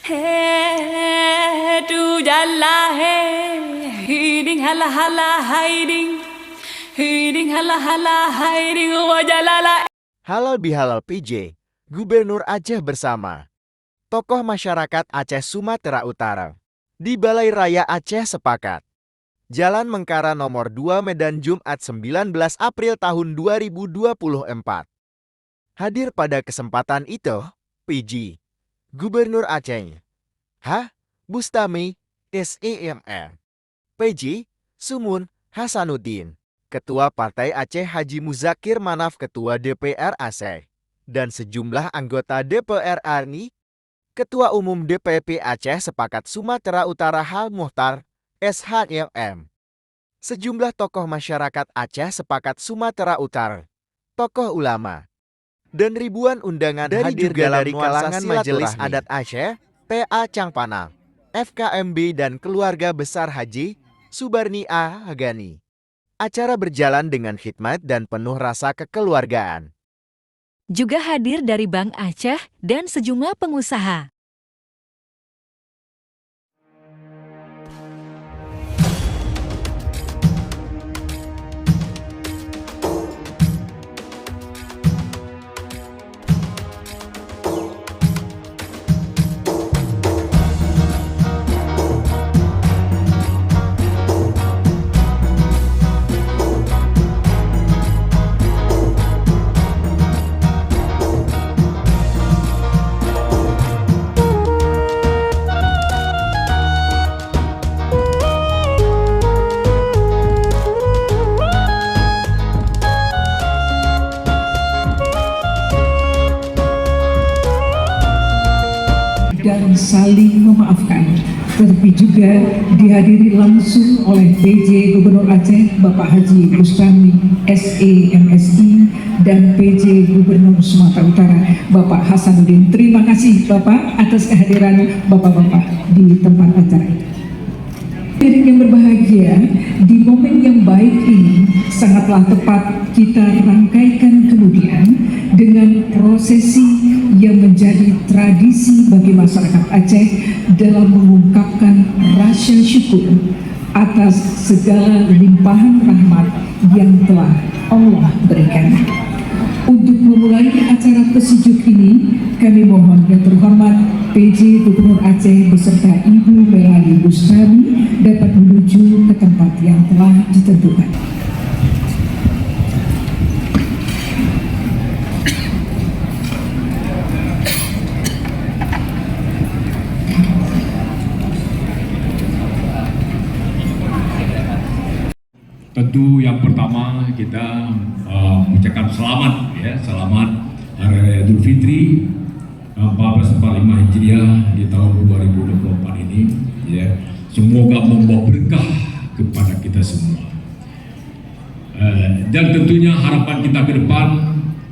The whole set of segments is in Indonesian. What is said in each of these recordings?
Hey, du jalla hey, hiding hala hala hiding, hiding hala hala hiding wajalala. Halal bihalal PJ, Gubernur Aceh bersama tokoh masyarakat Aceh Sumatera Utara. Di Balai Raya Aceh sepakat. Jalan Mengkara nomor 2 Medan Jumat 19 April tahun 2024. Hadir pada kesempatan itu, PJ, Gubernur Aceh, H. Bustami, SEMR, PJ, Sumun Hasanuddin, Ketua Partai Aceh Haji Muzakir Manaf Ketua DPR Aceh, dan sejumlah anggota DPR RI, Ketua Umum DPP Aceh Sepakat Sumatera Utara Hal Muhtar, SHMM, sejumlah tokoh masyarakat Aceh Sepakat Sumatera Utara, tokoh ulama, dan ribuan undangan hadir juga dari kalangan Majelis Adat Aceh, PA Cangpanang, FKMB dan keluarga besar Haji Subarni A. Hagani. Acara berjalan dengan khidmat dan penuh rasa kekeluargaan. Juga hadir dari Bank Aceh dan sejumlah pengusaha. Dan saling memaafkan, tetapi juga dihadiri langsung oleh PJ Gubernur Aceh Bapak Haji Bustami SEMSI dan PJ Gubernur Sumatera Utara Bapak Hasanuddin. Terima kasih Bapak atas kehadiran Bapak-Bapak di tempat acara ini. Hadirin yang berbahagia, di momen yang baik ini sangatlah tepat kita rangkaikan kemudian dengan prosesi yang menjadi tradisi bagi masyarakat Aceh dalam mengungkapkan rasa syukur atas segala limpahan rahmat yang telah Allah berikan. Untuk memulai acara pesejuk ini, kami mohon yang terhormat PJ Gubernur Aceh beserta Ibu Melani Bustami dapat menuju ke tempat yang telah ditentukan. Tentu yang pertama kita mengucapkan selamat Hari Raya Idul Fitri 1445 Hijriah di tahun 2024 ini ya. Semoga membawa berkah kepada kita semua. Dan tentunya harapan kita ke depan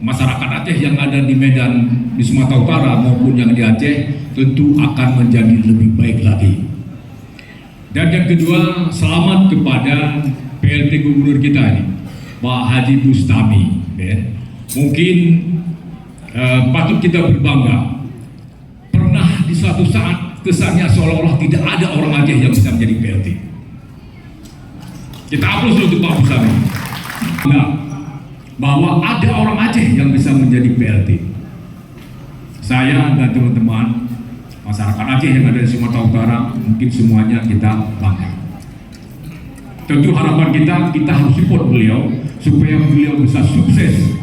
masyarakat Aceh yang ada di Medan, di Sumatera Utara maupun yang di Aceh tentu akan menjadi lebih baik lagi. Dan yang kedua, selamat kepada PLT Gubernur kita ini, Pak Haji Bustami. Ya. Mungkin patut kita berbangga. Pernah di suatu saat kesannya seolah-olah tidak ada orang Aceh yang bisa menjadi PLT. Kita aplaus untuk Pak Bustami. Nah, bahwa ada orang Aceh yang bisa menjadi PLT. Saya dan teman-teman masyarakat Aceh yang ada di Sumatera Utara mungkin semuanya kita bangga. Tentu harapan kita harus support beliau supaya beliau bisa sukses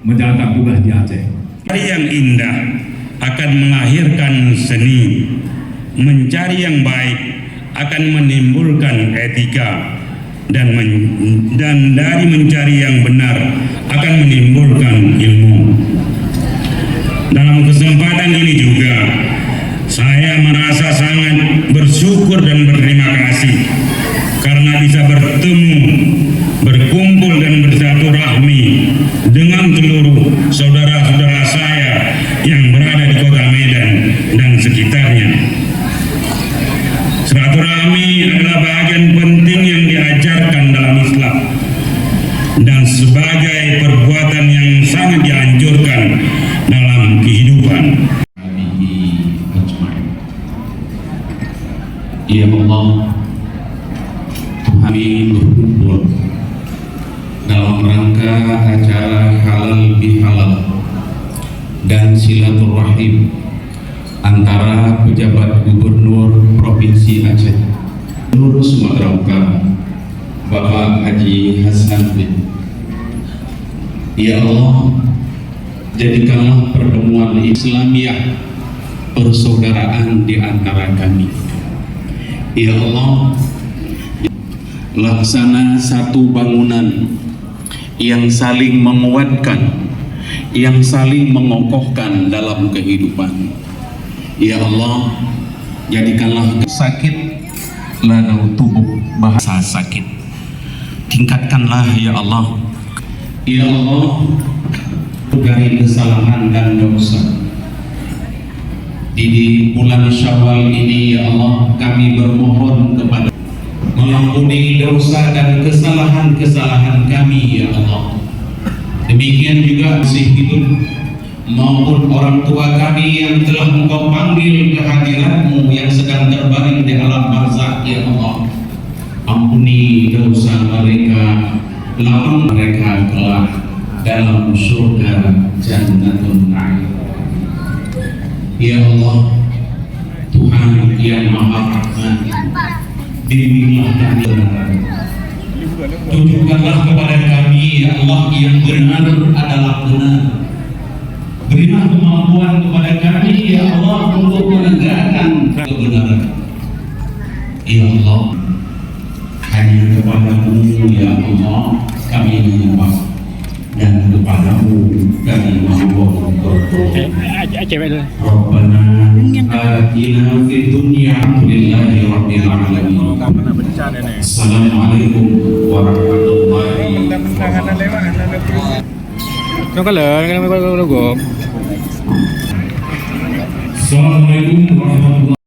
menjalankan tugas di Aceh. Mencari yang indah akan melahirkan seni, mencari yang baik akan menimbulkan etika, dan dari mencari yang benar akan menimbulkan ilmu. Dalam kesempatan ini juga saya merasa sangat bersyukur dan berterima kasih karena bisa bertemu, berkumpul dan bersilaturahmi dengan seluruh saudara-saudara saya yang berada di Kota Medan dan sekitarnya. Silaturahmi adalah bagian penting yang diajarkan dalam Islam dan sebagai perbuatan yang sangat dianjurkan dalam kehidupan. Kami Ya Allah, kami berkumpul dalam rangka acara halal bihalal dan silaturahim antara pejabat gubernur Provinsi Aceh, Gubernur Sumatera Utara, Bapak Haji Hasan bin. Ya Allah, jadikanlah pertemuan Islamiyah persaudaraan di antara kami. Ya Allah, laksana satu bangunan yang saling menguatkan, yang saling mengokohkan dalam kehidupan. Ya Allah, jadikanlah sakit lana tubuh bahasa sakit, tingkatkanlah ya Allah. Ya Allah, dari kesalahan dan dosa di bulan Syawal ini, ya Allah, kami bermohon kepada mengampuni dosa dan kesalahan-kesalahan kami, ya Allah. Demikian juga masih hidup maupun orang tua kami yang telah Engkau panggil ke hadirat-Mu yang sedang terbaring di alam barzakh, ya Allah. Ampuni dosa mereka, lapang mereka kelak dalam surga Jannatul Na'im. Ya Allah, Tuhan yang Maha Rahman, bimbinglah kami benar. Tunjukkanlah kepada kami, ya Allah, yang benar adalah benar. Berilah kemampuan kepada kami, ya Allah, untuk menegakkan kebenaran. Ya Allah, hanya kepada-Mu, ya Allah, kami menyembah, dan kepadamu kami mohon berdoa. Rabbana atina fid dunya alhamdulillahi rabbil alamin. Assalamualaikum warahmatullahi wabarakatuh. Assalamualaikum warahmatullahi wabarakatuh.